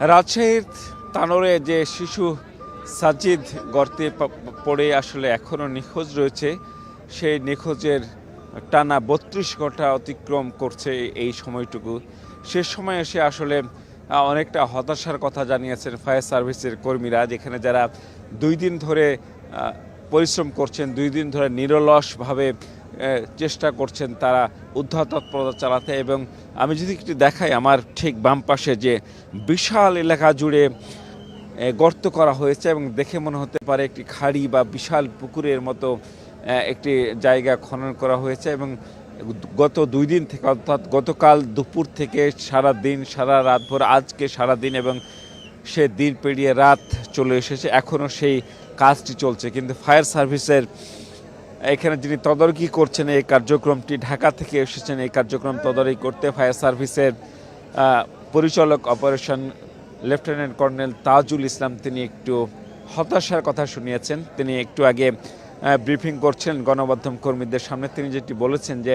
রাজশাহীর তানোরে যে শিশু সাজিদ গর্তে পড়ে আসলে এখনও নিখোঁজ রয়েছে, সেই নিখোঁজের টানা ৩২ ঘন্টা অতিক্রম করছে এই সময়টুকু। শেষ সময় এসে আসলে অনেকটা হতাশার কথা জানিয়েছেন ফায়ার সার্ভিসের কর্মীরা, যেখানে যারা ২ দিন ধরে পরিশ্রম করছেন, ২ দিন ধরে নিরলসভাবে চেষ্টা করছেন তারা উদ্ধার তৎপরতা চালাতে। এবং আমি যদি একটু দেখাই, আমার ঠিক বাম পাশে যে বিশাল এলাকা জুড়ে গর্ত করা হয়েছে এবং দেখে মনে হতে পারে একটি খাড়ি বা বিশাল পুকুরের মতো একটি জায়গা খনন করা হয়েছে। এবং গত ২ দিন থেকে, অর্থাৎ গতকাল দুপুর থেকে সারা দিন, সারা রাত ভোর, আজকে সারা দিন এবং সে দিন পেরিয়ে রাত চলে এসেছে, এখনও সেই কাজটি চলছে। কিন্তু ফায়ার সার্ভিসের এখানে যিনি তদারকি করছেন এই কার্যক্রমটি, ঢাকা থেকে এসেছেন এই কার্যক্রম তদারকি করতে, ফায়ার সার্ভিসের পরিচালক operation lieutenant colonel Tajul Islam, তিনি একটু হতাশার কথা শুনিয়েছেন। তিনি একটু আগে ব্রিফিং করছেন গণমাধ্যম কর্মীদের সামনে। তিনি যেটি বলেছেন যে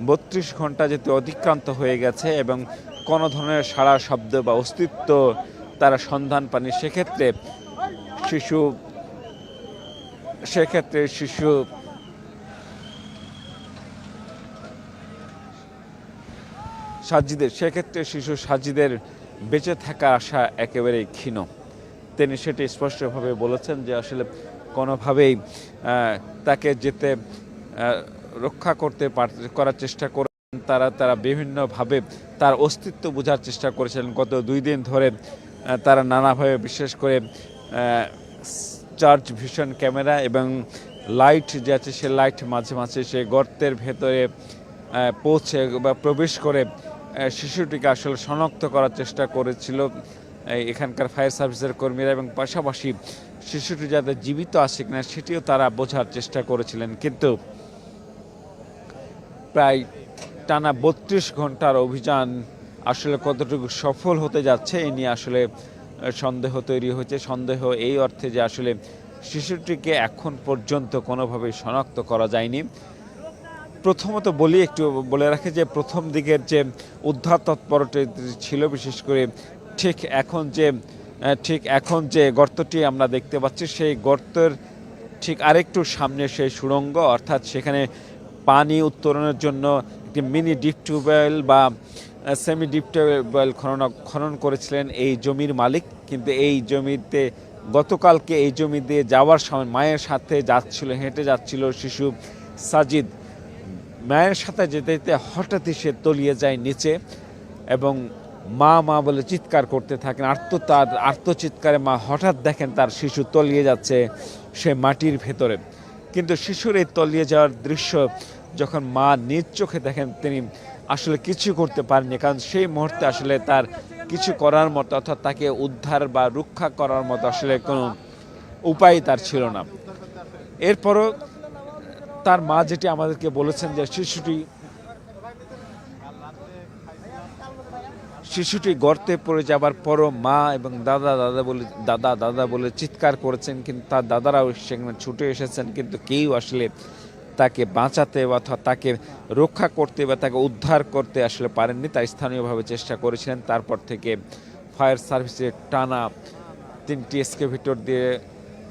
৩২ ঘন্টা যেহেতু অতিক্রান্ত হয়ে গেছে এবং কোনো ধরনের সাড়া শব্দ বা অস্তিত্ব তারা সন্ধান পাননি, সেক্ষেত্রে শিশু সাজিদের বেঁচে থাকার আশা একেবারেই ক্ষীণ। তিনি সেটি স্পষ্টভাবে বলেছেন যে আসলে কোনোভাবেই তাকে যেতে রক্ষা করার চেষ্টা করেন তারা বিভিন্নভাবে তার অস্তিত্ব বোঝার চেষ্টা করেছিলেন গত ২ দিন ধরে। তারা নানাভাবে, বিশেষ করে চার্জ ভিশন ক্যামেরা এবং লাইট যে আছে, সে লাইট মাঝে মাঝে সে গর্তের ভেতরে পৌঁছে বা প্রবেশ করে শিশুটিকে আসলে শনাক্ত করার চেষ্টা করেছিল এখানকার ফায়ার সার্ভিসের কর্মীরা, এবং পাশাপাশি শিশুটি যাতে জীবিত আছে কিনা সেটিও তারা বোঝার চেষ্টা করেছিলেন। কিন্তু প্রায় টানা ৩২ ঘন্টার অভিযান আসলে কতটুকু সফল হতে যাচ্ছে এ নিয়ে আসলে সন্দেহ তৈরি হয়েছে। সন্দেহ এই অর্থে যে আসলে শিশুটিকে এখন পর্যন্ত কোনোভাবেই শনাক্ত করা যায়নি। প্রথমত একটু বলে রাখি যে প্রথম দিকের যে উদ্ধার তৎপরতা ছিল, বিশেষ করে ঠিক এখন যে গর্তটি আমরা দেখতে পাচ্ছি, সেই গর্তের ঠিক আরেকটু সামনে সেই সুড়ঙ্গ, অর্থাৎ সেখানে পানি উত্তোলনের জন্য একটি মিনি ডিপ টিউবওয়েল বা সেমি ডিপ টিউবওয়েল খনন করেছিলেন এই জমির মালিক। কিন্তু এই জমিতে গতকালকে এই জমি দিয়ে যাওয়ার সময় মায়ের সাথে হেঁটে যাচ্ছিল শিশু সাজিদ। মায়ের সাথে যেতে যেতে হঠাৎই সে তলিয়ে যায় নিচে এবং মা বলে চিৎকার করতে থাকেন। আর্তচিৎকারে মা হঠাৎ দেখেন তার শিশু তলিয়ে যাচ্ছে সে মাটির ভেতরে। কিন্তু শিশুর এই তলিয়ে যাওয়ার দৃশ্য যখন মা নিজ চোখে দেখেন, তিনি আসলে কিছু করতে পারেননি, কারণ সেই মুহূর্তে আসলে তার কিছু করার মতো, অর্থাৎ তাকে উদ্ধার বা রক্ষা করার মতো আসলে কোনো উপায় তার ছিল না। এরপরও তার মা যেটি আমাদেরকে বলেছেন যে শিশুটি গর্তে পড়ে যাবার পরও মা এবং দাদা বলে চিৎকার করেছেন, কিন্তু তার দাদারাও সেখানে ছুটে এসেছেন, কিন্তু কেউ আসলে তাকে বাঁচাতে অথবা তাকে রক্ষা করতে বা তাকে উদ্ধার করতে আসলে পারেননি। তাই স্থানীয়ভাবে চেষ্টা করেছিলেন। তারপর থেকে ফায়ার সার্ভিসের টানা 3টি এক্সকাভেটর দিয়ে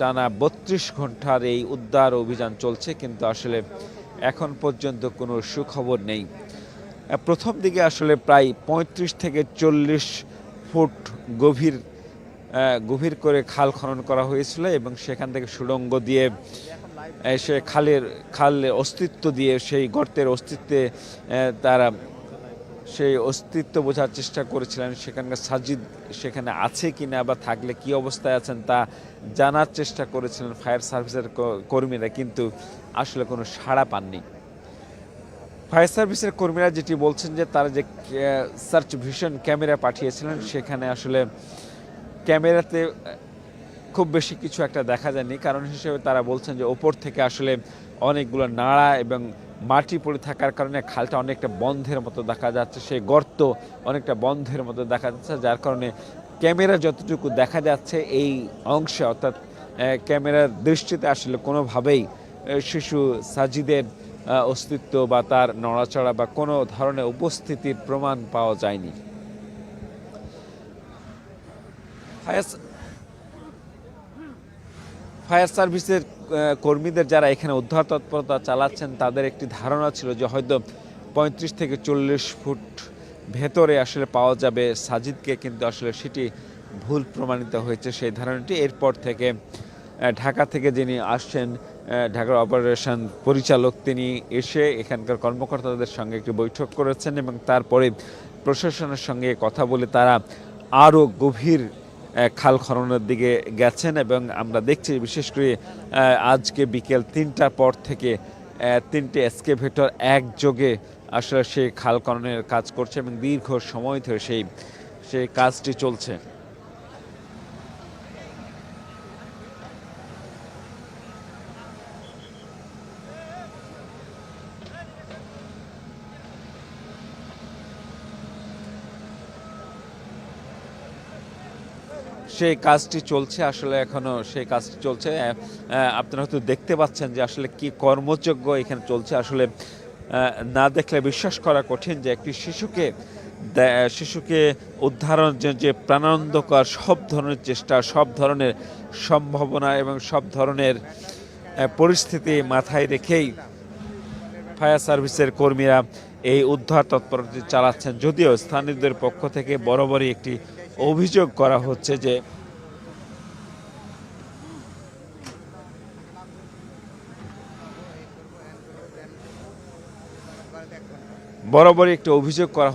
টানা ৩২ ঘন্টার এই উদ্ধার অভিযান চলছে, কিন্তু আসলে এখন পর্যন্ত কোনো সুখবর নেই। প্রথম দিকে আসলে প্রায় ৩৫ থেকে ৪০ ফুট গভীর করে খাল খনন করা হয়েছিল এবং সেখান থেকে সুড়ঙ্গ দিয়ে সে খালের অস্তিত্ব দিয়ে সেই গর্তের অস্তিত্বে তারা সেই অস্তিত্ব বোঝার চেষ্টা করেছিলেন। সেখানকার সাজিদ সেখানে আছে কিনা বা থাকলে কি অবস্থায় আছেন তা জানার চেষ্টা করেছিলেন ফায়ার সার্ভিসের কর্মীরা, কিন্তু আসলে কোনো সাড়া পাননি। ফায়ার সার্ভিসের কর্মীরা যেটি বলছেন যে তারা যে সার্চ ভিশন ক্যামেরা পাঠিয়েছিলেন, সেখানে আসলে ক্যামেরাতে খুব বেশি কিছু একটা দেখা যায়নি। কারণ হিসেবে তারা বলছেন যে ওপর থেকে আসলে অনেকগুলো নাড়া এবং মাটি পড়ে থাকার কারণে খালটা অনেকটা বন্ধের মতো দেখা যাচ্ছে, সেই গর্ত অনেকটা বন্ধের মতো দেখা যাচ্ছে, যার কারণে ক্যামেরা যতটুকু দেখা যাচ্ছে এই অংশে, অর্থাৎ ক্যামেরার দৃষ্টিতে আসলে কোনোভাবেই শিশু সাজিদের অস্তিত্ব বা তার নড়াচড়া বা কোনো ধরনের উপস্থিতির প্রমাণ পাওয়া যায়নি। ফায়ার সার্ভিসের কর্মীদের যারা এখানে উদ্ধার তৎপরতা চালাচ্ছেন তাদের একটি ধারণা ছিল যে হয়তো 35 থেকে 40 ফুট ভেতরে আসলে পাওয়া যাবে সাজিদকে, কিন্তু আসলে সেটি ভুল প্রমাণিত হয়েছে সেই ধারণাটি। এরপর থেকে ঢাকা থেকে যিনি আসছেন ঢাকার অপারেশন পরিচালক, তিনি এসে এখানকার কর্মকর্তাদের সঙ্গে একটি বৈঠক করেছেন এবং তারপরে প্রশাসনের সঙ্গে কথা বলে তারা আরও গভীর খাল খননের দিকে গেছেন। এবং আমরা দেখছি বিশেষ করে আজকে বিকেল 3টার পর থেকে 3টে এক্সকেভেটর একযোগে আসলে সেই খাল খননের কাজ করছে এবং দীর্ঘ সময় ধরে সেই কাজটি চলছে। সেই কাজটি চলছে, আসলে এখনো সেই কাজটি চলছে। আপনারা হয়তো দেখতে পাচ্ছেন যে আসলে কি কর্মযজ্ঞ এখানে চলছে। আসলে না দেখলে বিশ্বাস করা কঠিন যে একটি শিশুকে উদ্ধারের যে প্রাণানন্দকর সব ধরনের চেষ্টা, সব ধরনের সম্ভাবনা এবং সব ধরনের পরিস্থিতি মাথায় রেখেই ফায়ার সার্ভিসের কর্মীরা এই উদ্ধার তৎপরতা চালাচ্ছেন। যদিও স্থানীয়দের পক্ষ থেকে বরাবরই একটি অভিযোগ করা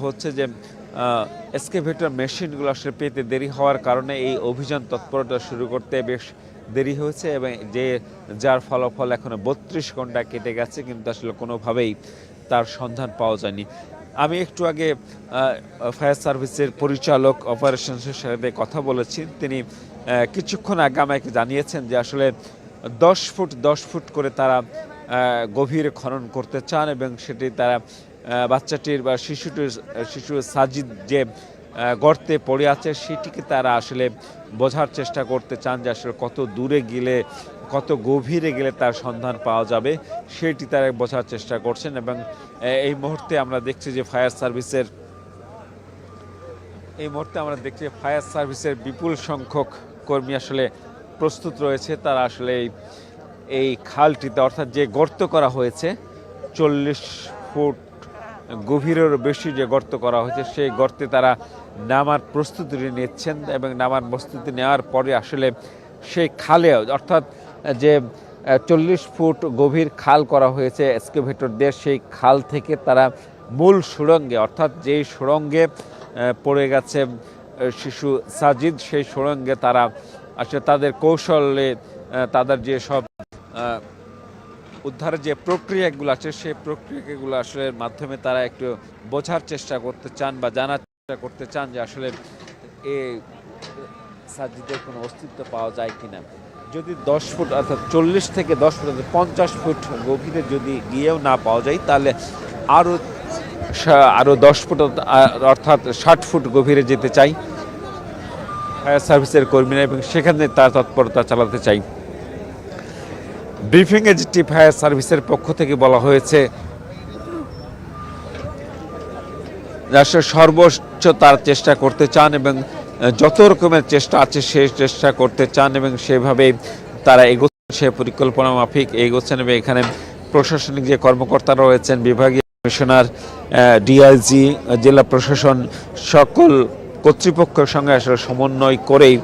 হচ্ছে যে এক্সকেভেটর মেশিনগুলো আসলে পেতে দেরি হওয়ার কারণে এই অভিযান তৎপরতা শুরু করতে বেশ দেরি হয়েছে এবং যার ফলাফল এখনো 32 ঘন্টা কেটে গেছে, কিন্তু আসলে কোনোভাবেই তার সন্ধান পাওয়া যায়নি। আমি একটু আগে ফায়ার সার্ভিসের পরিচালক অপারেশনসের সাথে কথা বলেছি। তিনি কিছুক্ষণ আগে আমাকে জানিয়েছেন যে আসলে 10 ফুট করে তারা গভীর খনন করতে চান এবং সেটি তারা বাচ্চাটির বা শিশু সাজিদ যে গর্তে পড়ে আছে সেটিকে তারা আসলে বোঝার চেষ্টা করতে চান যে আসলে কত দূরে গেলে, কত গভীরে গেলে তার সন্ধান পাওয়া যাবে সেটি তারা বোঝার চেষ্টা করছেন। এবং এই মুহূর্তে আমরা দেখছি যে ফায়ার সার্ভিসের বিপুল সংখ্যক কর্মী আসলে প্রস্তুত রয়েছে। তারা আসলে এই খালটিতে, অর্থাৎ যে গর্ত করা হয়েছে 40 ফুট গভীরের বেশি যে গর্ত করা হয়েছে সেই গর্তে তারা নামার প্রস্তুতি নিচ্ছেন এবং নামার প্রস্তুতি নেওয়ার পরে আসলে সেই খালে, অর্থাৎ যে 40 ফুট গভীর খাল করা হয়েছে এক্সকেভেটর দিয়ে, সেই খাল থেকে তারা মূল সুড়ঙ্গে, অর্থাৎ যেই সুড়ঙ্গে পড়ে গেছে শিশু সাজিদ, সেই সুড়ঙ্গে তারা আসলে তাদের কৌশলে তাদের যে সব উদ্ধারের যে প্রক্রিয়াগুলো আছে সেই প্রক্রিয়াগুলো আসলে মাধ্যমে তারা একটু বোঝার চেষ্টা করতে চান বা জানার চেষ্টা করতে চান যে আসলে এই সাজিদের কোনো অস্তিত্ব পাওয়া যায় কিনা। যদি 10 ফুট, অর্থাৎ 40 থেকে 10 ফুট, 50 ফুট গভীরে যদি গিয়েও না পাওয়া যায় তাহলে আরও 10 ফুট, অর্থাৎ 60 ফুট গভীরে যেতে চাই ফায়ার সার্ভিসের কর্মীরা এবং সেখানে তার তৎপরতা চালাতে চাই। ব্রিফিংয়ে যেটি ফায়ার সার্ভিসের পক্ষ থেকে বলা হয়েছে আসলে সর্বোচ্চ তার চেষ্টা করতে চান এবং যত রকমের চেষ্টা আছে সেই চেষ্টা করতে চান এবং সেভাবে তারা এগোচ্ছেন, সে পরিকল্পনা মাফিক এগোচ্ছেন। এবং এখানে প্রশাসনিক যে কর্মকর্তারা রয়েছেন, বিভাগীয় কমিশনার, ডিআইজি, জেলা প্রশাসন, সকল কর্তৃপক্ষের সঙ্গে আসলে সমন্বয় করেই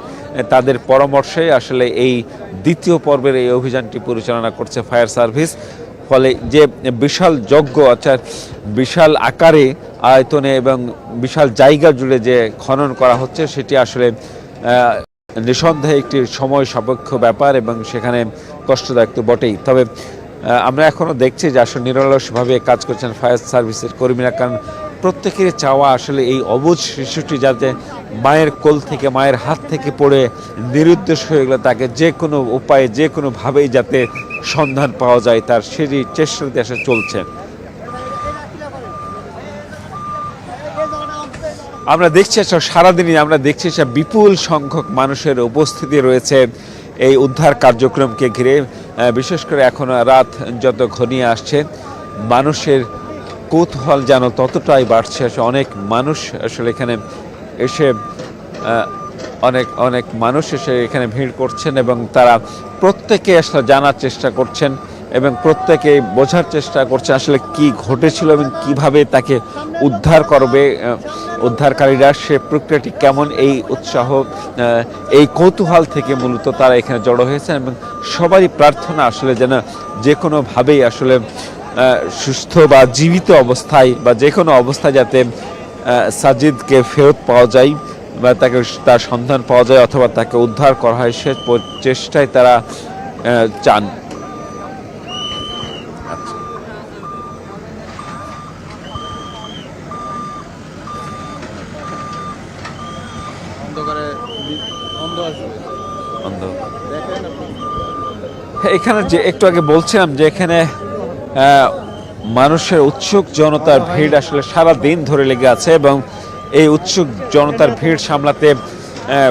তাদের পরামর্শে আসলে এই দ্বিতীয় পর্বের এই অভিযানটি পরিচালনা করছে ফায়ার সার্ভিস। ফলে যে বিশাল যজ্ঞ, অর্থাৎ বিশাল আকারে, আয়তনে এবং বিশাল জায়গা জুড়ে যে খনন করা হচ্ছে সেটি আসলে নিঃসন্দেহে একটি সময় সাপেক্ষ ব্যাপার এবং সেখানে কষ্টদায়ক তো বটেই। তবে আমরা এখনও দেখছি যে আসলে নিরলসভাবে কাজ করছেন ফায়ার সার্ভিসের কর্মীরা, কারণ প্রত্যেকের চাওয়া আসলে এই অবুঝ শিশুটি যাতে মায়ের কোল থেকে, মায়ের হাত থেকে পড়ে নিরুদ্দেশ হয়ে গেলে তাকে যে কোনো উপায়ে, যে কোনোভাবেই যাতে সন্ধান পাওয়া যায় তার সেই চেষ্টাতে আসলে চলছে। আমরা দেখছি সারাদিনই আমরা দেখছি বিপুল সংখ্যক মানুষের উপস্থিতি রয়েছে এই উদ্ধার কার্যক্রমকে ঘিরে। বিশেষ করে এখন রাত যত ঘনিয়ে আসছে মানুষের কৌতূহল যেন ততটাই বাড়ছে। অনেক মানুষ আসলে এখানে এসে অনেক অনেক মানুষ এসে এখানে ভিড় করছেন এবং তারা প্রত্যেকে আসলে জানার চেষ্টা করছেন এবং প্রত্যেকে বোঝার চেষ্টা করছে আসলে কি ঘটেছিল এবং কিভাবে তাকে উদ্ধার করবে উদ্ধারকারীরা, সে প্রক্রিয়াটি কেমন, এই উৎসাহ এই কৌতূহল থেকে মূলত তারা এখানে জড়ো হয়েছেন এবং সবারই প্রার্থনা আসলে যেন যে কোনোভাবেই আসলে সুস্থ বা জীবিত অবস্থায় বা যে কোনো অবস্থায় যাতে সাজিদকে ফেরত পাওয়া যায় বা তাকে তার সন্ধান পাওয়া যায় অথবা তাকে উদ্ধার করা হয়, সে চেষ্টায় তারা চান। এখানে যে একটু আগে বলছিলাম যে এখানে মানুষের উৎসুক জনতার ভিড় আসলে সারা দিন ধরে লেগে আছে এবং এই উৎসুক জনতার ভিড় সামলাতে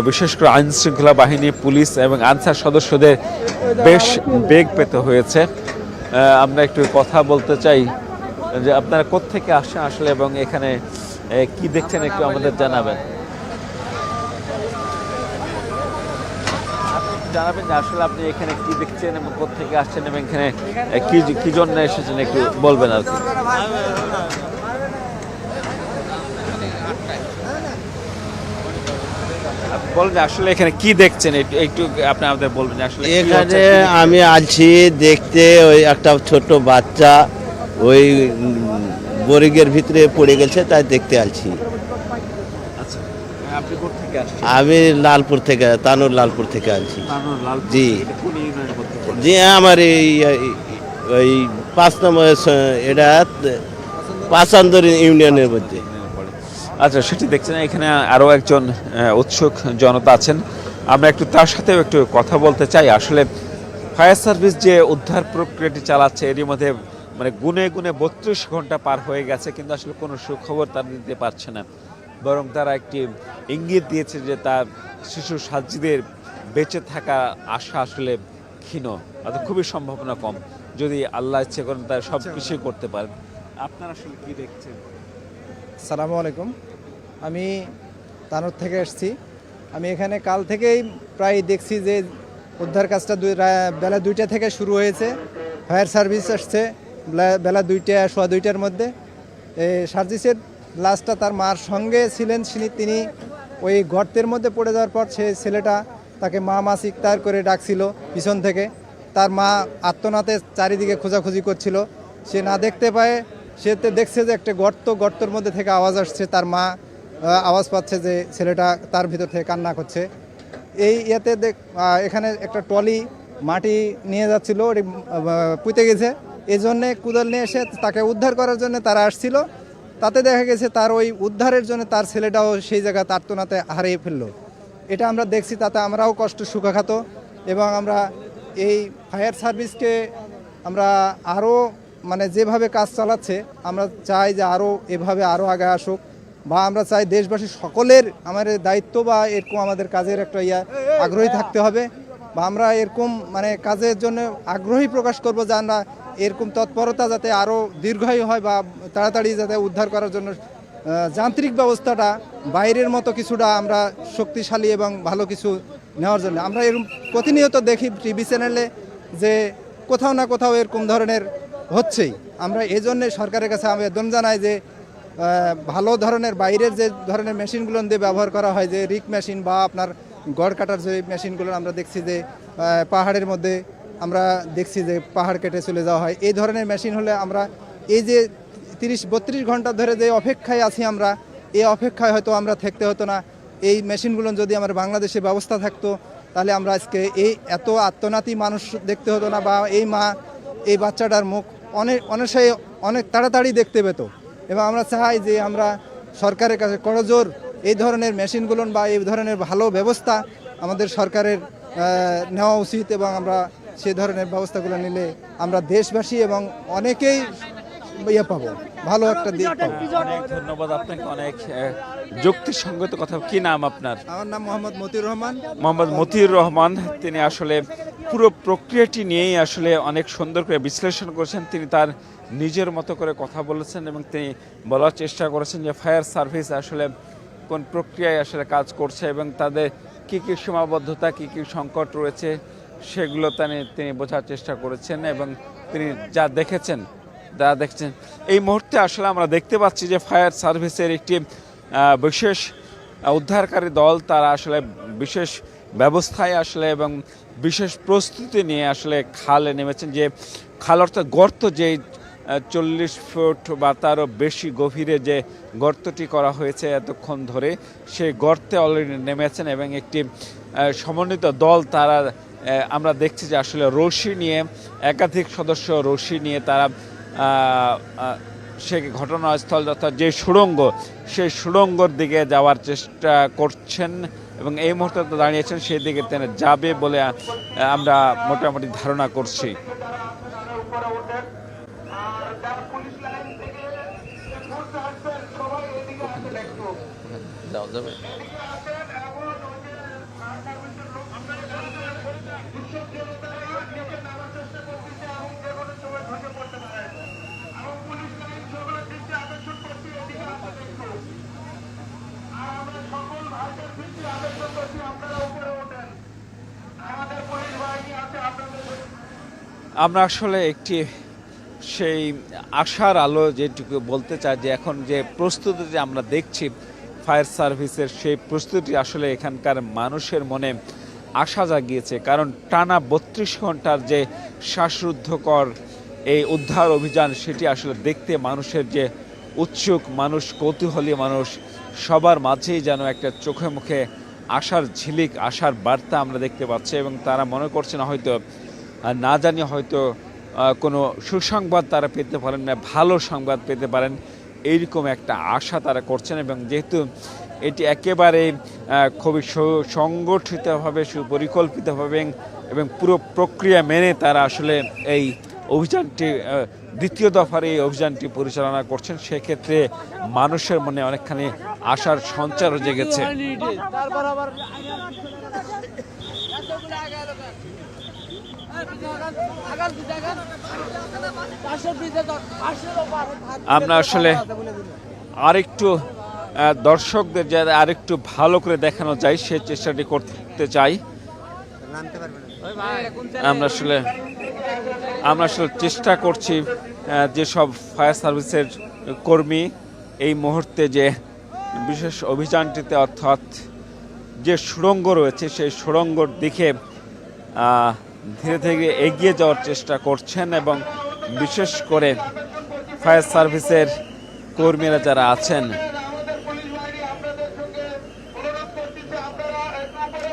বিশেষ করে আইন শৃঙ্খলা বাহিনী, পুলিশ এবং আনসার সদস্যদের বেশ বেগ পেতে হয়েছে। আমরা একটু কথা বলতে চাই যে আপনারা কোত্থেকে আসেন আসলে এবং এখানে কি দেখছেন একটু আমাদের জানাবেন। জানাবেন যে আসলে আপনি এখানে কি দেখছেন এবং কোত্থেকে আসছেন এবং এখানে কি জন্য এসেছেন একটু বলবেন আর কি। বলুন আসলে এখানে কি দেখছেন একটু আপনি আমাদের বলবেন আসলে। এখানে আমি আছি দেখতে, ওই একটা ছোট বাচ্চা ওই বোরিংয়ের ভিতরে পড়ে গেছে, তাই দেখতে আছি। আমি লালপুর থেকে, তানোর লালপুর থেকে আছি। জি জি, আমার এই ওই 5 নম্বর, এটা পাঁচান্দর ইউনিয়নের মধ্যে। আচ্ছা, সেটি দেখছেন এখানে আরও একজন উৎসুক জনতা আছেন, আমরা একটু তার সাথেও একটু কথা বলতে চাই। আসলে ফায়ার সার্ভিস যে উদ্ধার প্রক্রিয়াটি চালাচ্ছে এরই মধ্যে মানে গুনে গুনে 32 ঘন্টা পার হয়ে গেছে, কিন্তু আসলে কোনো সুখবর তারা দিতে পারছে না, বরং তারা একটি ইঙ্গিত দিয়েছে যে তার শিশু সাজিদের বেঁচে থাকা আশা আসলে ক্ষীণ, অর্থাৎ খুবই সম্ভাবনা কম। যদি আল্লাহ ইচ্ছে করেন তারা সব কিছুই করতে পারেন। আপনারা আসলে কি দেখছেন? আসসালামু আলাইকুম, আমি তানোর থেকে এসেছি। আমি এখানে কাল থেকেই প্রায় দেখছি যে উদ্ধার কাজটা বেলা 2টা থেকে শুরু হয়েছে। ফায়ার সার্ভিস আসছে বেলা 2টা, সোয়া 2টার মধ্যে। সার্জিসের লাশটা তার মার সঙ্গে ছিলেন, তিনি ওই গর্তের মধ্যে পড়ে যাওয়ার পর সে ছেলেটা তাকে মা চিৎকার করে ডাকছিল পিছন থেকে। তার মা আত্মনাতে চারিদিকে খোঁজাখুঁজি করছিল, সে না দেখতে পায়, সে দেখছে যে একটা গর্তর মধ্যে থেকে আওয়াজ আসছে, তার মা আওয়াজ পাচ্ছে যে ছেলেটা তার ভিতর থেকে কান্না করছে। এই ইয়েতে এখানে একটা ট্রলি মাটি নিয়ে যাচ্ছিল, ওটি পুঁতে গেছে, এই জন্যে কুদাল নিয়ে এসে তাকে উদ্ধার করার জন্য তারা আসছিল। তাতে দেখা গেছে তার ওই উদ্ধারের জন্য তার ছেলেটাও সেই জায়গায় আর্তনাতে হারিয়ে ফেললো। এটা আমরা দেখছি, তাতে আমরাও কষ্ট সুখাঘাত। এবং আমরা এই ফায়ার সার্ভিসকে আমরা আরও মানে যেভাবে কাজ চালাচ্ছে, আমরা চাই যে আরও এভাবে আরও আগে আসুক, বা আমরা চাই দেশবাসী সকলের আমাদের দায়িত্ব বা এরকম আমাদের কাজের একটা আগ্রহী থাকতে হবে, বা আমরা এরকম মানে কাজের জন্য আগ্রহী প্রকাশ করব যে আমরা এরকম তৎপরতা যাতে আরও দীর্ঘায়ু হয় বা তাড়াতাড়ি যাতে উদ্ধার করার জন্য যান্ত্রিক ব্যবস্থাটা বাইরের মতো কিছুটা আমরা শক্তিশালী এবং ভালো কিছু নেওয়ার জন্য। আমরা এরকম প্রতিনিয়ত দেখি টিভি চ্যানেলে যে কোথাও না কোথাও এরকম ধরনের হচ্ছেই। আমরা এই জন্যে সরকারের কাছে আবেদন জানাই যে ভালো ধরনের বাইরের যে ধরনের মেশিনগুলো দিয়ে ব্যবহার করা হয়, যে রিক মেশিন বা আপনার গড় কাটার যে মেশিনগুলো আমরা দেখছি যে পাহাড়ের মধ্যে আমরা দেখছি যে পাহাড় কেটে চলে যাওয়া হয়, এই ধরনের মেশিন হলে আমরা এই যে 30-32 ঘন্টা ধরে যে অপেক্ষায় আছি, আমরা এই অপেক্ষায় হয়তো আমরা থাকতে হতো না। এই মেশিনগুলো যদি আমার বাংলাদেশে ব্যবস্থা থাকতো, তাহলে আমরা আজকে এই এত আত্মনাতি মানুষ দেখতে হতো না, বা এই মা এই বাচ্চাটার মুখ অনেক তাড়াতাড়ি দেখতে পেত। এবং আমরা চাই যে আমরা সরকারের কাছে করজোর এই ধরনের মেশিনগুলো বা এই ধরনের ভালো ব্যবস্থা আমাদের সরকারের নেওয়া উচিত, এবং আমরা সেই ধরনের ব্যবস্থাগুলো নিলে আমরা দেশবাসী এবং অনেকেই পাবো, ভালো একটা দিক পাবো। অনেক ধন্যবাদ আপনাকে, অনেক যুক্তিসঙ্গত কথা। কি নাম আপনার? আমার নাম মোহাম্মদ মতিউর রহমান। মোহাম্মদ মতিউর রহমান, তিনি আসলে পুরো প্রক্রিয়াটি নিয়েই আসলে অনেক সুন্দর করে বিশ্লেষণ করেছেন। তিনি তার নিজের মতো করে কথা বলেছেন এবং তিনি বলার চেষ্টা করেছেন যে ফায়ার সার্ভিস আসলে কোন প্রক্রিয়ায় আসলে কাজ করছে এবং তাদের কী কী সীমাবদ্ধতা, কী কী সংকট রয়েছে সেগুলো তিনি বোঝার চেষ্টা করেছেন এবং তিনি যা দেখেছেন এই মুহূর্তে আসলে আমরা দেখতে পাচ্ছি যে ফায়ার সার্ভিসের একটি বিশেষ উদ্ধারকারী দল, তারা আসলে বিশেষ ব্যবস্থায় আসলে এবং বিশেষ প্রস্তুতি নিয়ে আসলে খালে নেমেছেন। যে খাল অর্থাৎ গর্ত, যে 40 ফুট বা তারও বেশি গভীরে যে গর্তটি করা হয়েছে এতক্ষণ ধরে, সেই গর্তে অলরেডি নেমেছেন এবং একটি সমন্বিত দল তারা আমরা দেখছি যে আসলে রশি নিয়ে, একাধিক সদস্য রশি নিয়ে তারা সে ঘটনাস্থল অর্থাৎ যে সুড়ঙ্গ, সেই সুড়ঙ্গর দিকে যাওয়ার চেষ্টা করছেন এবং এই মুহূর্তে দাঁড়িয়েছেন সেই দিকে তিনি যাবে বলে আমরা মোটামুটি ধারণা করছি। আমরা আসলে একটি সেই আশার আলো যেটুকু বলতে চাই যে এখন যে প্রস্তুতি যে আমরা দেখছি ফায়ার সার্ভিসের, সেই প্রস্তুতি আসলে এখানকার মানুষের মনে আশা জাগিয়েছে। কারণ টানা 32 ঘন্টার যে শ্বাসরুদ্ধকর এই উদ্ধার অভিযান, সেটি আসলে দেখতে মানুষের যে উৎসুক মানুষ, কৌতূহলী মানুষ, সবার মাঝেই যেন একটা চোখে মুখে আশার ঝিলিক, আশার বার্তা আমরা দেখতে পাচ্ছি এবং তারা মনে করছেন হয়তো না জানি হয়তো কোনো সুসংবাদ তারা পেতে পারেন না, ভালো সংবাদ পেতে পারেন, এইরকম একটা আশা তারা করছেন। এবং যেহেতু এটি একেবারে খুবই সংগঠিতভাবে, সুপরিকল্পিতভাবে এবং পুরো প্রক্রিয়া মেনে তারা আসলে এই অভিযানটি, দ্বিতীয় দফার এই অভিযানটি পরিচালনা করছেন, সেক্ষেত্রে মানুষের মনে অনেকখানি আশার সঞ্চারও জেগেছে। আমরা আসলে আরেকটু দর্শকদের যারা আরেকটু ভালো করে দেখানো যায় সেই চেষ্টাটি করতে চাই। আমরা আসলে চেষ্টা করছি যেসব ফায়ার সার্ভিসের কর্মী এই মুহূর্তে যে বিশেষ অভিযানটিতে, অর্থাৎ যে সুড়ঙ্গ রয়েছে সেই সুড়ঙ্গর দিকে ধীরে ধীরে এগিয়ে যাওয়ার চেষ্টা করছেন এবং বিশেষ করে ফায়ার সার্ভিসের কর্মীরা যারা আছেন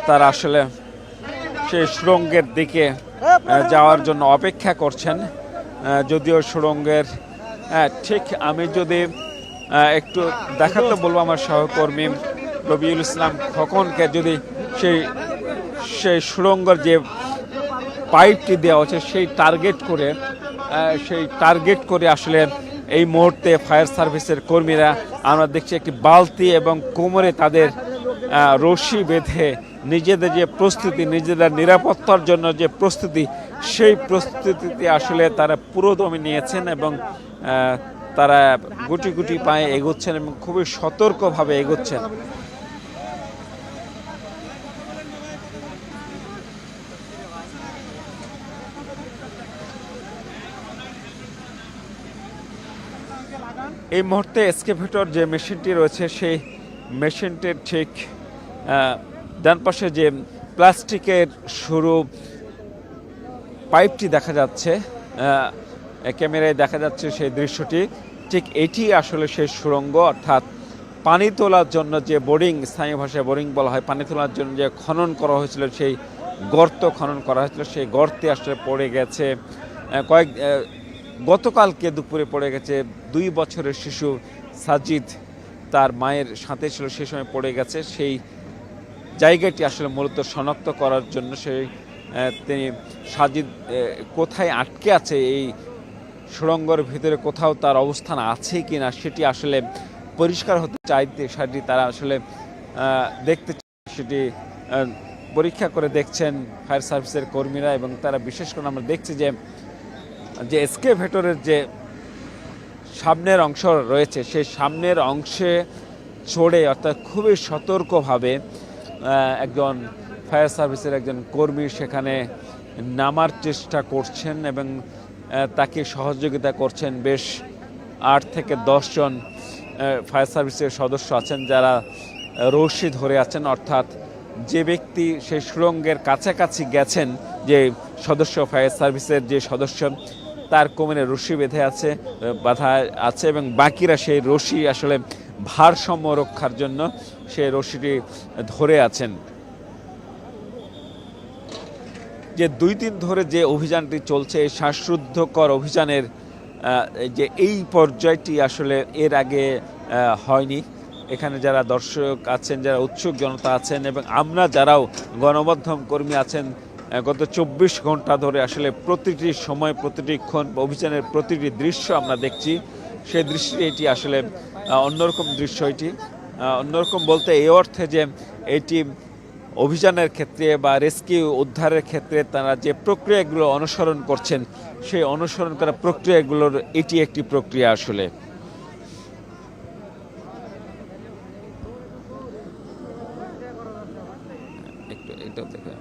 তারা আসলে সেই সুড়ঙ্গের দিকে যাওয়ার জন্য অপেক্ষা করছেন। যদিও সুড়ঙ্গের ঠিক আমি যদি একটু দেখাতে বলবো আমার সহকর্মী রবিউল ইসলাম খোকনকে, যদি সেই সুড়ঙ্গের যে পাইপটি দেওয়া হচ্ছে সেই টার্গেট করে আসলে এই মুহূর্তে ফায়ার সার্ভিসের কর্মীরা, আমরা দেখছি একটি বালতি এবং কোমরে তাদের রশি বেঁধে নিজেদের যে প্রস্তুতি, নিজেদের নিরাপত্তার জন্য যে প্রস্তুতি, সেই প্রস্তুতিতে আসলে তারা পুরোদমে নিয়েছেন এবং তারা গুটি গুটি পায়ে এগোচ্ছেন এবং খুবই সতর্কভাবে এগোচ্ছেন। এই মুহূর্তে এক্সকেভেটর যে মেশিনটি রয়েছে সেই মেশিনটির ঠিক ডান পাশে যে প্লাস্টিকের সরু পাইপটি দেখা যাচ্ছে, ক্যামেরায় দেখা যাচ্ছে সেই দৃশ্যটি, ঠিক এটি আসলে সেই সুড়ঙ্গ, অর্থাৎ পানি তোলার জন্য যে বোরিং, স্থানীয় ভাষায় বোরিং বলা হয়, পানি তোলার জন্য যে খনন করা হয়েছিল, সেই গর্ত খনন করা হয়েছিল, সেই গর্তে আসলে পড়ে গেছে গতকালকে দুপুরে পড়ে গেছে 2 বছরের শিশু সাজিদ, তার মায়ের সাথে ছিল, সেই সময় পড়ে গেছে। সেই জায়গাটি আসলে মূলত শনাক্ত করার জন্য তিনি সাজিদ কোথায় আটকে আছে, এই সুড়ঙ্গের ভিতরে কোথাও তার অবস্থান আছে কি না সেটি আসলে পরিষ্কার হতে চাইতে সেটি তারা আসলে দেখতে, সেটি পরীক্ষা করে দেখছেন ফায়ার সার্ভিসের কর্মীরা। এবং তারা বিশেষ করে আমরা দেখছি যে এক্সকেভেটরের যে সামনের অংশ রয়েছে সেই সামনের অংশে চড়ে, অর্থাৎ খুবই সতর্কভাবে একজন ফায়ার সার্ভিসের একজন কর্মী সেখানে নামার চেষ্টা করছেন এবং তাকে সহযোগিতা করছেন বেশ 8 থেকে 10 জন ফায়ার সার্ভিসের সদস্য আছেন যারা রশি ধরে আছেন, অর্থাৎ যে ব্যক্তি সেই সুড়ঙ্গের কাছাকাছি গেছেন, যে সদস্য ফায়ার সার্ভিসের যে সদস্য তার কোমরে রশি বেঁধে আছে, বাঁধা আছে এবং বাকিরা সেই রশি আসলে ভারসাম্য রক্ষার জন্য সেই রশিটি ধরে আছেন। যে 2 দিন ধরে যে অভিযানটি চলছে, এই শ্বাসরুদ্ধকর অভিযানের যে এই পর্যায়টি আসলে এর আগে হয়নি। এখানে যারা দর্শক আছেন, যারা উৎসুক জনতা আছেন এবং আমরা যারাও গণমাধ্যম কর্মী আছেন, গত 24 ঘন্টা ধরে আসলে প্রতিটি সময়, প্রতিটি ক্ষণ অভিযানের প্রতিটি দৃশ্য আমরা দেখছি। সেই দৃশ্যটি এটি আসলে অন্যরকম দৃশ্য। এটি অন্যরকম বলতে এই অর্থে যে এটি অভিযানের ক্ষেত্রে বা রেস্কিউ উদ্ধারের ক্ষেত্রে তারা যে প্রক্রিয়াগুলো অনুসরণ করছেন, সেই অনুসরণ করা প্রক্রিয়াগুলোর এটি একটি প্রক্রিয়া আসলে। একটু এটাও দেখে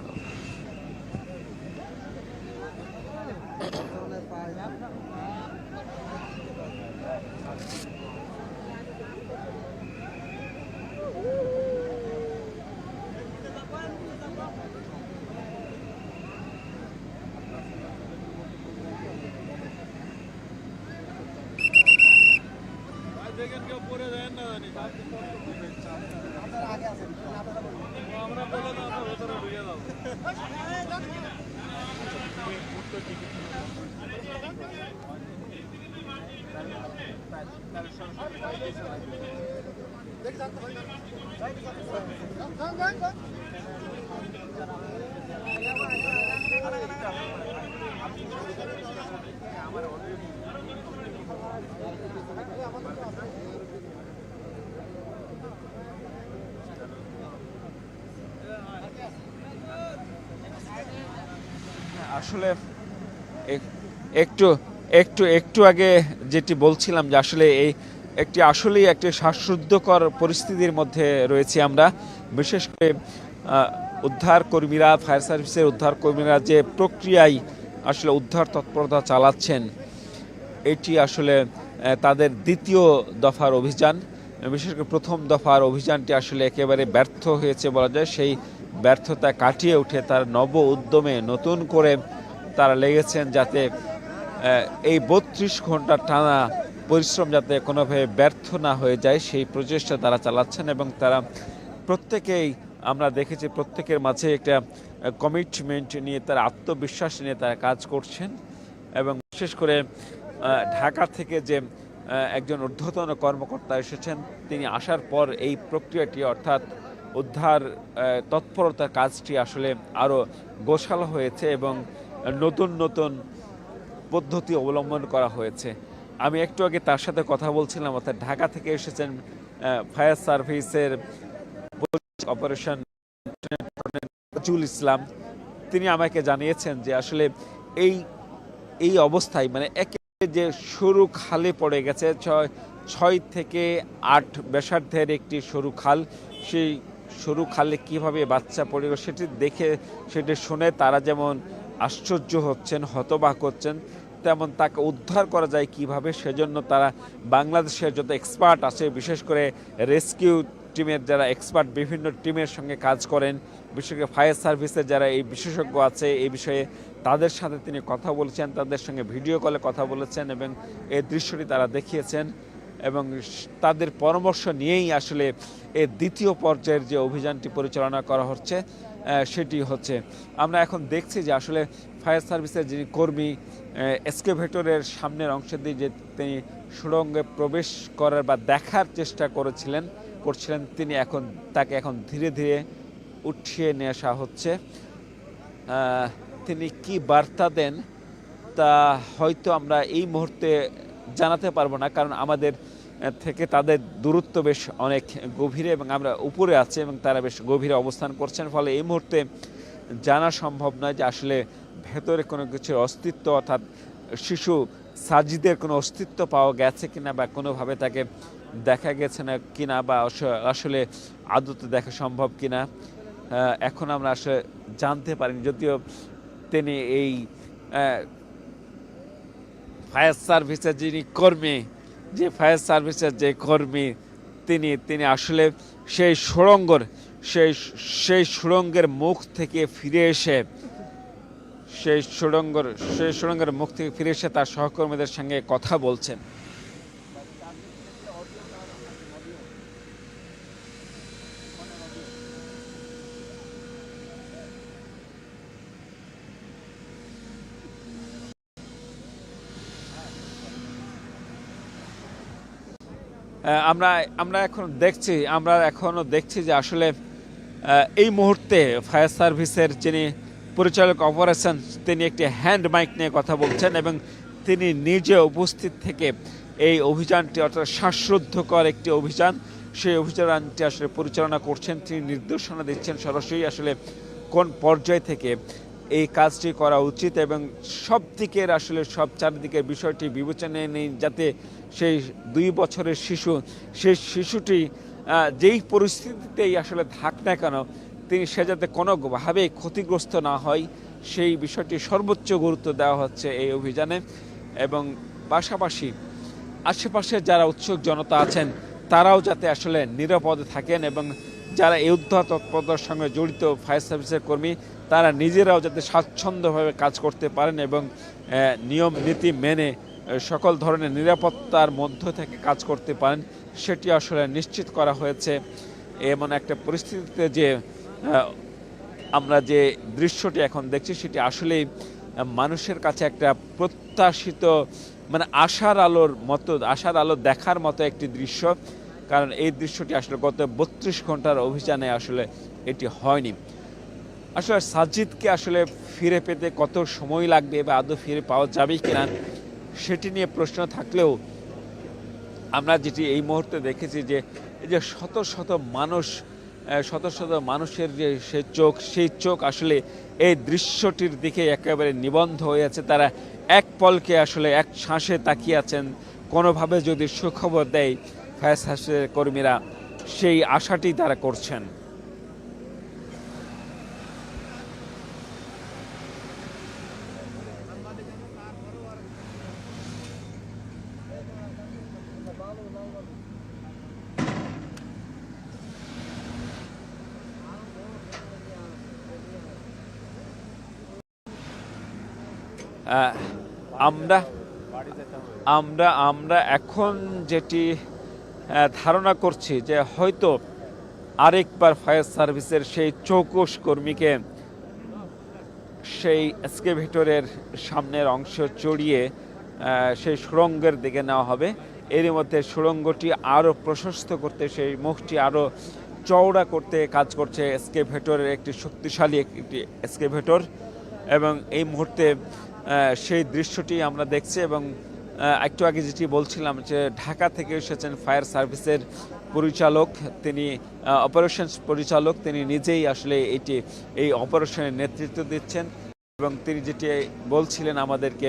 আসলে একটু একটু একটু আগে যেটি বলছিলাম যে আসলে এই আসলেই একটি শ্বাসরুদ্ধকর পরিস্থিতির মধ্যে রয়েছি আমরা। বিশেষ করে উদ্ধার কর্মীরা, ফায়ার সার্ভিসের উদ্ধার কর্মীরা যে প্রক্রিয়ায় আসলে উদ্ধার তৎপরতা চালাচ্ছেন, এটি আসলে তাদের দ্বিতীয় দফার অভিযান। বিশেষ করে প্রথম দফার অভিযানটি আসলে একেবারে ব্যর্থ হয়েছে বলা যায়। সেই ব্যর্থতা কাটিয়ে উঠে তার নব উদ্যমে নতুন করে তারা লেগেছেন যাতে এই 32 ঘন্টা টানা পরিশ্রম যাতে কোনোভাবে ব্যর্থ না হয়ে যায়, সেই প্রচেষ্টা তারা চালাচ্ছেন এবং তারা প্রত্যেকেই আমরা দেখেছি প্রত্যেকের মাঝে একটা কমিটমেন্ট নিয়ে, তারা আত্মবিশ্বাস নিয়ে তারা কাজ করছেন। এবং বিশেষ করে ঢাকা থেকে যে একজন ঊর্ধ্বতন কর্মকর্তা এসেছেন, তিনি আসার পর এই প্রক্রিয়াটি অর্থাৎ উদ্ধার তৎপরতার কাজটি আসলে আরও গোছালো হয়েছে এবং নতুন নতুন পদ্ধতি অবলম্বন করা হয়েছে। আমি একটু আগে তার সাথে কথা বলছিলাম, অর্থাৎ ঢাকা থেকে এসেছেন ফায়ার সার্ভিসের অপারেশন নজরুল ইসলাম। তিনি আমাকে জানিয়েছেন যে আসলে এই অবস্থায় মানে একে যে সরু খালে পড়ে গেছে, 6 থেকে 8 ব্যাসার্ধের একটি সরু খাল, সেই সরু খালে কিভাবে বাচ্চা পড়ে গেল সেটি দেখে, সেটি শুনে তারা যেমন আশ্চর্য হচ্ছেন, হতবাক হচ্ছেন, তেমন তাকে উদ্ধার করা যায় কিভাবে, সেজন্য তারা বাংলাদেশের যত এক্সপার্ট আছে, বিশেষ করে রেস্কিউ টিমের যারা এক্সপার্ট বিভিন্ন টিমের সঙ্গে কাজ করেন, বিশেষ করে ফায়ার সার্ভিসের যারা এই বিশেষজ্ঞ আছে এই বিষয়ে, তাদের সাথে তিনি কথা বলেছেন, তাদের সঙ্গে ভিডিও কলে কথা বলেছেন এবং এই দৃশ্যটি তারা দেখিয়েছেন এবং তাদের পরামর্শ নিয়েই আসলে এই দ্বিতীয় পর্যায়ের যে অভিযানটি পরিচালনা করা হচ্ছে সেটি হচ্ছে। আমরা এখন দেখছি যে আসলে ফায়ার সার্ভিসের যিনি কর্মী এক্সকেভেটরের সামনের অংশে দিয়ে যে তিনি সুড়ঙ্গে প্রবেশ করার বা দেখার চেষ্টা করছিলেন, তিনি তাকে এখন ধীরে ধীরে উঠিয়ে নিয়ে আসা হচ্ছে। তিনি কি বার্তা দেন তা হয়তো আমরা এই মুহূর্তে জানাতে পারবো না, কারণ আমাদের থেকে তাদের দূরত্ব বেশ অনেক গভীরে এবং আমরা উপরে আছি এবং তারা বেশ গভীরে অবস্থান করছেন, ফলে এই মুহূর্তে জানা সম্ভব নয় যে আসলে ভেতরে কোনো কিছুর অস্তিত্ব, অর্থাৎ শিশু সাজিদের কোনো অস্তিত্ব পাওয়া গেছে কিনা বা কোনোভাবে তাকে দেখা গেছে না কিনা বা আসলে আদতে দেখা সম্ভব কিনা। এখন আমরা আসলে জানতে পারিনি, যদিও তিনি এই ফায়ার সার্ভিসের যিনি কর্মী, যে ফায়ার সার্ভিসের যে কর্মী তিনি আসলে সেই সুড়ঙ্গের মুখ থেকে ফিরে এসে সেই সুড়ঙ্গের মুখ থেকে ফিরে এসে তার সহকর্মীদের সঙ্গে কথা বলছেন। আমরা এখনো দেখছি যে আসলে এই মুহূর্তে ফায়ার সার্ভিসের যিনি পরিচালক অপারেশন তিনি একটি হ্যান্ড মাইক নিয়ে কথা বলছেন এবং তিনি নিজে উপস্থিত থেকে এই অভিযানটি, অর্থাৎ শ্বাসরুদ্ধকর একটি অভিযান, সেই অভিযানটি আসলে পরিচালনা করছেন। তিনি নির্দেশনা দিচ্ছেন সরাসরি আসলে কোন পর্যায় থেকে এই কাজটি করা উচিত এবং সব দিকের আসলে সব চারিদিকের বিষয়টি বিবেচনায় নেই, যাতে সেই 2 বছরের সেই শিশুটি যেই পরিস্থিতিতেই আসলে থাক না কেন সে যাতে কোনোভাবেই ক্ষতিগ্রস্ত না হয়, সেই বিষয়টি সর্বোচ্চ গুরুত্ব দেওয়া হচ্ছে এই অভিযানে। এবং পাশাপাশি আশেপাশে যারা উৎসুক জনতা আছেন তারাও যাতে আসলে নিরাপদে থাকেন এবং যারা এই উদ্ধার তৎপরতার সঙ্গে জড়িত ফায়ার সার্ভিসের কর্মী তারা নিজেরাও যাতে স্বাচ্ছন্দ্যভাবে কাজ করতে পারেন এবং নিয়ম নীতি মেনে সকল ধরনের নিরাপত্তার মধ্য থেকে কাজ করতে পারেন, সেটি আসলে নিশ্চিত করা হয়েছে। এমন একটা পরিস্থিতিতে যে আমরা যে দৃশ্যটি এখন দেখছি সেটি আসলেই মানুষের কাছে একটা প্রত্যাশিত, মানে আশার আলো দেখার মতো একটি দৃশ্য। কারণ এই দৃশ্যটি আসলে গত 32 ঘন্টার অভিযানে আসলে এটি হয়নি। আসলে সাজিদকে আসলে ফিরে পেতে কত সময় লাগবে বা আদৌ ফিরে পাওয়া যাবে কিনা সেটি নিয়ে প্রশ্ন থাকলেও আমরা যেটি এই মুহূর্তে দেখেছি যে এই যে শত শত মানুষের যে সেই চোখ আসলে এই দৃশ্যটির দিকে একেবারে নিবন্ধ হয়ে আছে। তারা এক পলকে আসলে এক শ্বাসে তাকিয়ে আছেন, কোনোভাবে যদি সুখবর দেয় ফায়ার সার্ভিসের কর্মীরা, সেই আশাটি তারা করছেন। আমরা এখন যেটি ধারণা করছি যে হয়তো আরেকবার ফায়ার সার্ভিসের সেই চৌকস কর্মীকে সেই এক্সকেভেটরের সামনের অংশ চড়িয়ে সেই সুড়ঙ্গের দিকে নেওয়া হবে। এরই মধ্যে সুড়ঙ্গটি আরও প্রশস্ত করতে, সেই মুখটি আরও চওড়া করতে কাজ করছে এক্সকেভেটরের একটি শক্তিশালী একটি এক্সকেভেটর। এবং এই মুহূর্তে সেই দৃশ্যটি আমরা দেখছি। এবং একটু আগে যেটি বলছিলাম যে ঢাকা থেকে এসেছেন ফায়ার সার্ভিসের পরিচালক, তিনি অপারেশনস পরিচালক, তিনি নিজেই আসলে এই অপারেশনের নেতৃত্ব দিচ্ছেন। এবং তিনি যেটি বলছিলেন আমাদেরকে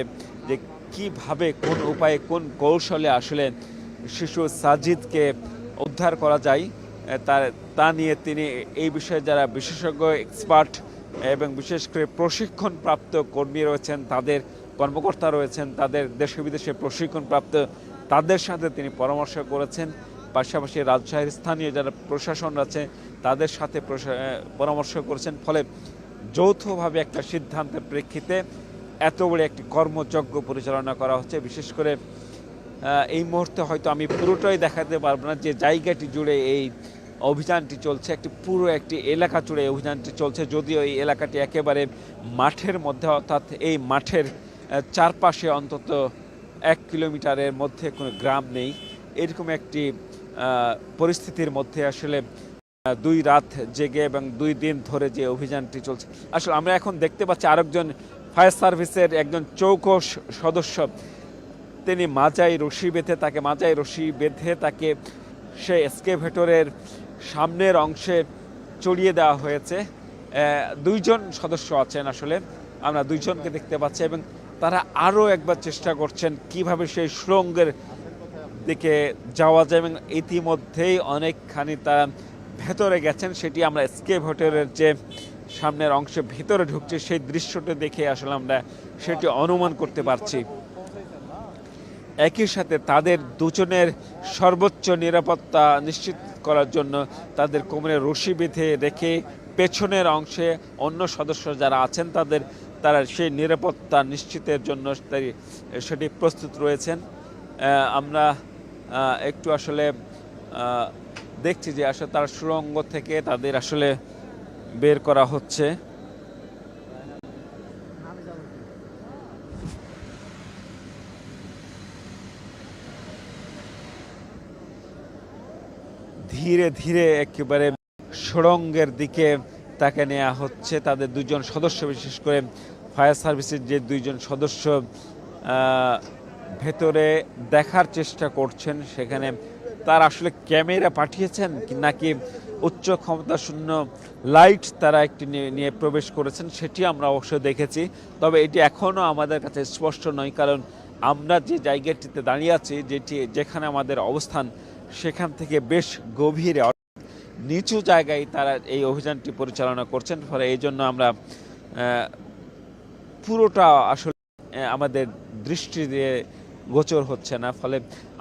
যে কিভাবে, কোন উপায়ে, কোন কৌশলে আসলে শিশু সাজিদকে উদ্ধার করা যায় তা নিয়ে তিনি এই বিষয়ে যারা বিশেষজ্ঞ এক্সপার্ট এবং বিশেষ করে প্রশিক্ষণপ্রাপ্ত কর্মী রয়েছেন, তাদের কর্মকর্তা রয়েছেন, তাদের দেশে বিদেশে প্রশিক্ষণপ্রাপ্ত, তাদের সাথে তিনি পরামর্শ করেছেন। পাশাপাশি রাজশাহীর স্থানীয় যারা প্রশাসন আছে তাদের সাথে পরামর্শ করেছেন। ফলে যৌথভাবে একটা সিদ্ধান্তের প্রেক্ষিতে এত বড় একটি কর্মযজ্ঞ পরিচালনা করা হচ্ছে। বিশেষ করে এই মুহূর্তে হয়তো আমি পুরোটাই দেখাতে পারবো না, যে জায়গাটি জুড়ে এই অভিযানটি চলছে, পুরো একটি এলাকা জুড়ে অভিযানটি চলছে। যদিও এই এলাকাটি একেবারে মাঠের মধ্যে, অর্থাৎ এই মাঠের চারপাশে অন্তত 1 কিলোমিটারের মধ্যে কোনো গ্রাম নেই। এরকম একটি পরিস্থিতির মধ্যে আসলে 2 রাত জেগে এবং 2 দিন ধরে যে অভিযানটি চলছে, আসলে আমরা এখন দেখতে পাচ্ছি আরেকজন ফায়ার সার্ভিসের একজন চৌকস সদস্য, তিনি মাজায় রশি বেঁধে তাকে সেই এক্সকেভেটরের সামনের অংশে চড়িয়ে দেওয়া হয়েছে। 2 জন সদস্য আছেন, আসলে আমরা 2 জনকে দেখতে পাচ্ছি এবং তারা আরও একবার চেষ্টা করছেন কিভাবে সেই সুড়ঙ্গের দিকে যাওয়া যায়। এবং ইতিমধ্যেই অনেকখানি তারা ভেতরে গেছেন, সেটি আমরা এসকেপ হোটেলের যে সামনের অংশে ভেতরে ঢুকছে সেই দৃশ্যটা দেখে আসলে আমরা সেটি অনুমান করতে পারছি। একই সাথে তাদের দুজনের সর্বোচ্চ নিরাপত্তা নিশ্চিত করার জন্য তাদের কোমরে রশি বেঁধে রেখে পেছনের অংশে অন্য সদস্য যারা আছেন তারা সেই নিরাপত্তা নিশ্চিতের জন্য সেটি প্রস্তুত রয়েছেন। আমরা একটু আসলে দেখছি যে আসলে তার সুড়ঙ্গ থেকে তাদের আসলে বের করা হচ্ছে। ধীরে ধীরে একেবারে সুড়ঙ্গের দিকে তাকে নেওয়া হচ্ছে। তাদের দুজন সদস্য, বিশেষ করে ফায়ার সার্ভিসের যে দুইজন সদস্য ভেতরে দেখার চেষ্টা করছেন, সেখানে তারা আসলে ক্যামেরা পাঠিয়েছেন নাকি উচ্চ ক্ষমতা শূন্য লাইট তারা একটি নিয়ে প্রবেশ করেছেন, সেটি আমরা অবশ্যই দেখেছি। তবে এটি এখনও আমাদের কাছে স্পষ্ট নয়, কারণ আমরা যে জায়গাটিতে দাঁড়িয়ে আছি, যেখানে আমাদের অবস্থান, সেখান থেকে বেশ গভীরে নিচু জায়গায় তারা এই অভিযানটি পরিচালনা করছেন। ফলে এই জন্য আমরা পুরোটা আসলে আমাদের দৃষ্টি দিয়ে গোচর হচ্ছে না। ফলে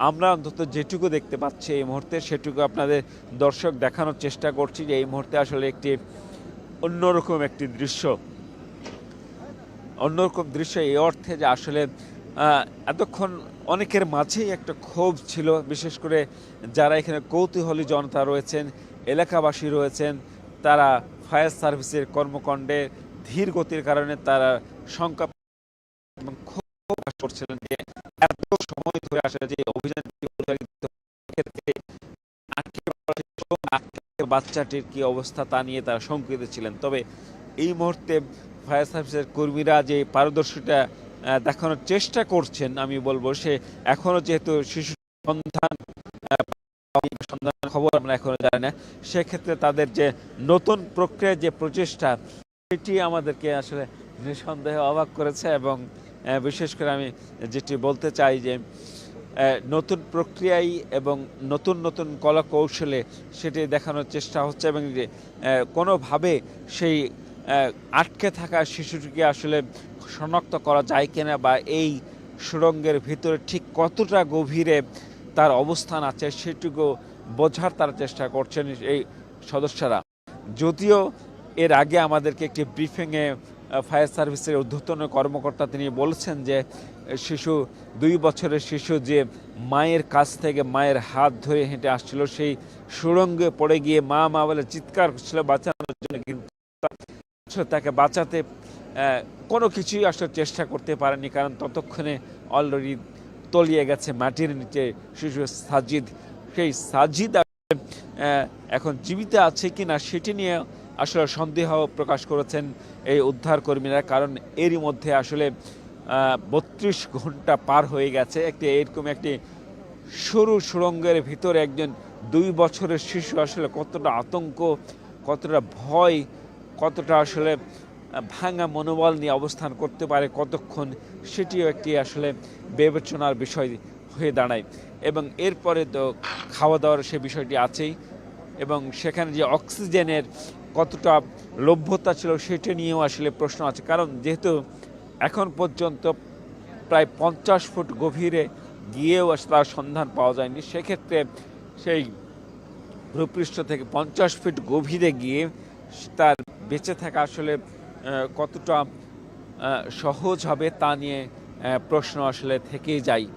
আমরা অন্তত যেটুকু দেখতে পাচ্ছি এই মুহূর্তে, সেটুকু আপনাদের দর্শক দেখানোর চেষ্টা করছি যে এই মুহূর্তে আসলে একটি অন্যরকম একটি দৃশ্য। অন্যরকম দৃশ্য এই অর্থে যে আসলে এতক্ষণ অনেকের মাঝেই একটা ক্ষোভ ছিল, বিশেষ করে যারা এখানে কৌতূহলী জনতা রয়েছেন, এলাকাবাসী রয়েছেন, তারা ফায়ার সার্ভিসের কর্মকাণ্ডে ধীর গতির কারণে তারা শঙ্কা এবং ক্ষোভ প্রকাশ করছিলেন যে এত সময় ধরে আসলে যে অভিযানটি বাচ্চাটির কি অবস্থা তা নিয়ে তারা শঙ্কিত ছিলেন। তবে এই মুহূর্তে ফায়ার সার্ভিসের কর্মীরা যে পারদর্শিতা দেখানোর চেষ্টা করছেন, আমি বলবো সে এখনো, যেহেতু শিশু সন্ধান খবর আমরা এখনো জানি না, সেক্ষেত্রে তাদের যে নতুন প্রক্রিয়ার যে প্রচেষ্টা, সেটি আমাদেরকে আসলে নিঃসন্দেহে অবাক করেছে। এবং বিশেষ করে আমি যেটি বলতে চাই যে নতুন প্রক্রিয়ায় এবং নতুন নতুন কলা কৌশলে সেটি দেখানোর চেষ্টা হচ্ছে, এবং যে কোনোভাবে সেই আটকে থাকা শিশুটিকে আসলে শনাক্ত করা যায় কিনা, বা এই সুড়ঙ্গের ভিতরে ঠিক কতটা গভীরে তার অবস্থান আছে সেটুকু বোঝার তারা চেষ্টা করছেন এই সদস্যরা। যদিও এর আগে আমাদেরকে একটি ব্রিফিংয়ে ফায়ার সার্ভিসের ঊর্ধ্বতন কর্মকর্তা তিনি বলছেন যে শিশু 2 বছরের শিশু যে মায়ের কাছ থেকে মায়ের হাত ধরে হেঁটে আসছিল, সেই সুড়ঙ্গে পড়ে গিয়ে মা মা বলে চিৎকার করছিল বাঁচানোর জন্য, কিন্তু তাকে বাঁচাতে কোনো কিছুই আসলে চেষ্টা করতে পারেনি, কারণ ততক্ষণে অলরেডি তলিয়ে গেছে মাটির নিচে শিশু সাজিদ। সেই সাজিদ এখন জীবিত আছে কিনা সেটি নিয়ে আসলে সন্দেহ প্রকাশ করেছেন এই উদ্ধার কর্মীরা, কারণ এরই মধ্যে আসলে 32 ঘন্টা পার হয়ে গেছে। এরকম একটি সরু সুড়ঙ্গের ভিতরে একজন 2 বছরের শিশু আসলে কতটা আতঙ্ক, কতটা ভয়, কতটা আসলে ভাঙা মনোবল নিয়ে অবস্থান করতে পারে কতক্ষণ, সেটিও একটি আসলে বিবেচনার বিষয় হয়ে দাঁড়ায়। এবং এরপরে তো খাওয়া দাওয়ার সে বিষয়টি আছেই, এবং সেখানে যে অক্সিজেনের কতটা লভ্যতা ছিল সেটা নিয়েও আসলে প্রশ্ন আছে, কারণ যেহেতু এখন পর্যন্ত প্রায় 50 ফুট গভীরে গিয়েও তার সন্ধান পাওয়া যায়নি, সেক্ষেত্রে সেই ভূপৃষ্ঠ থেকে 50 ফিট গভীরে গিয়ে তার বেঁচে থাকা আসলে কতটা সহজ হবে তা নিয়ে প্রশ্ন আসলে থেকেই যায়।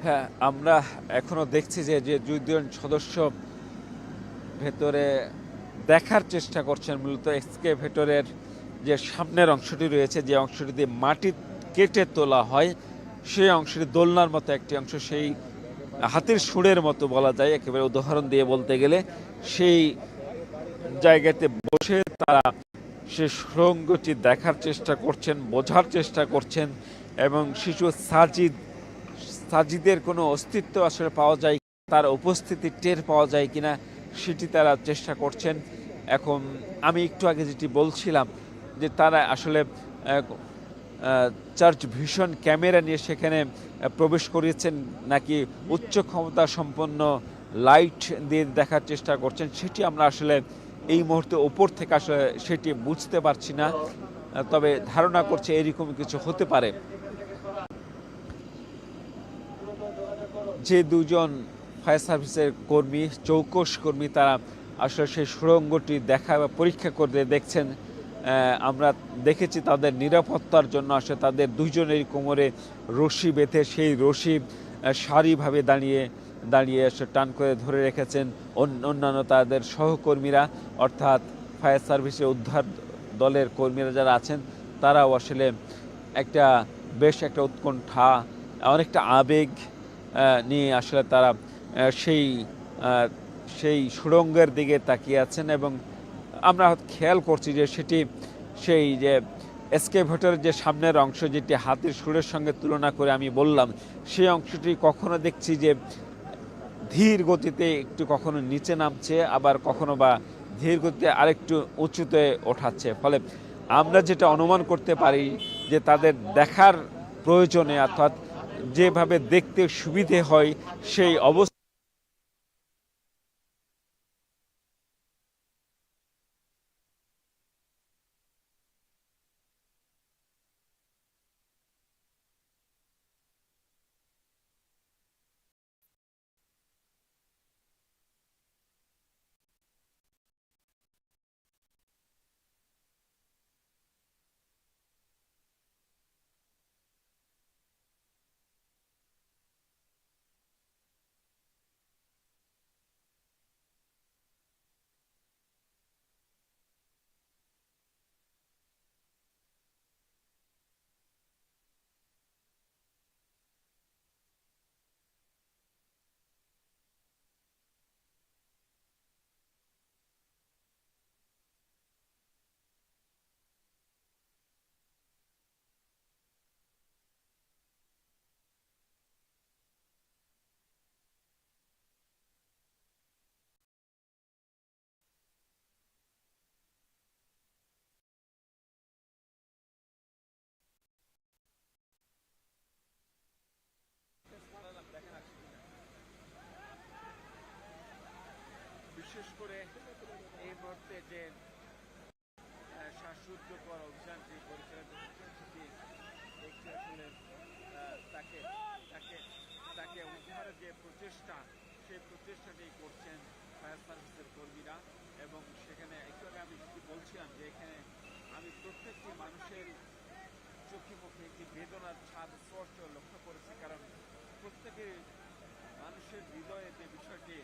হ্যাঁ, আমরা এখনো দেখছি যে 2 সদস্য ভেতরে দেখার চেষ্টা করছেন। মূলত এক্সকেভেটরের যে সামনের অংশটি রয়েছে, যে অংশটি দিয়ে মাটি কেটে তোলা হয়, সেই অংশটি দোলনার মতো একটি অংশ, সেই হাতির সুরের মতো বলা যায় একেবারে উদাহরণ দিয়ে বলতে গেলে, সেই জায়গাতে বসে তারা সে সুড়ঙ্গটি দেখার চেষ্টা করছেন, বোঝার চেষ্টা করছেন, এবং শিশু সাজিদের কোনো অস্তিত্ব আসলে পাওয়া যায়, তার উপস্থিতি টের পাওয়া যায় কিনা সেটি তারা চেষ্টা করছেন। এখন আমি একটু আগে যেটি বলছিলাম যে তারা আসলে চার্চ ভিশন ক্যামেরা নিয়ে সেখানে প্রবেশ করিয়েছেন নাকি উচ্চ ক্ষমতা সম্পন্ন লাইট দিয়ে দেখার চেষ্টা করছেন, সেটি আমরা আসলে এই মুহূর্তে ওপর থেকে আসলে সেটি বুঝতে পারছি না। তবে ধারণা করছে এরকম কিছু হতে পারে। যে দুজন ফায়ার সার্ভিসের কর্মী, চৌকস কর্মী, তারা আসলে সেই সুড়ঙ্গটি দেখা বা পরীক্ষা করে দেখছেন। আমরা দেখেছি তাদের নিরাপত্তার জন্য আসলে তাদের দুইজনের কোমরে রশি বেঁধে সেই রশি সারিভাবে দাঁড়িয়ে এসে টান করে ধরে রেখেছেন অন্যান্য তাদের সহকর্মীরা, অর্থাৎ ফায়ার সার্ভিসের উদ্ধার দলের কর্মীরা যারা আছেন তারাও আসলে বেশ একটা উৎকণ্ঠা, অনেকটা আবেগ নিয়ে আসলে তারা সেই সুড়ঙ্গের দিকে তাকিয়ে আছেন। এবং আমরা খেয়াল করছি যে সেই যে এসকেভেটরের যে সামনের অংশ, যেটি হাতির সুরের সঙ্গে তুলনা করে আমি বললাম, সেই অংশটি কখনো দেখছি যে ধীর গতিতে একটু কখনো নিচে নামছে, আবার কখনো বা ধীর গতিতে আরেকটু উঁচুতে ওঠাচ্ছে। ফলে আমরা যেটা অনুমান করতে পারি যে তাদের দেখার প্রয়োজনে, অর্থাৎ যেভাবে দেখতে সুবিধে হয় সেই অবস্থা বিশেষ করে এই মুহূর্তে যে শ্বাসরুদ্ধকর অভিযানটি পরিচালিত হচ্ছে সেটি দেখতে আসলে তাকে তাকে তাকে উদ্ধারের যে প্রচেষ্টা, সেই প্রচেষ্টাটি করছেন ফায়ার সার্ভিসের কর্মীরা। এবং সেখানে একটু আগে আমি যেটি বলছিলাম যে এখানে আমি প্রত্যেকটি মানুষের চোখে মুখে একটি বেদনার ছাপ স্পষ্ট লক্ষ্য করেছি, কারণ প্রত্যেকের মানুষের হৃদয়ে যে বিষয়টি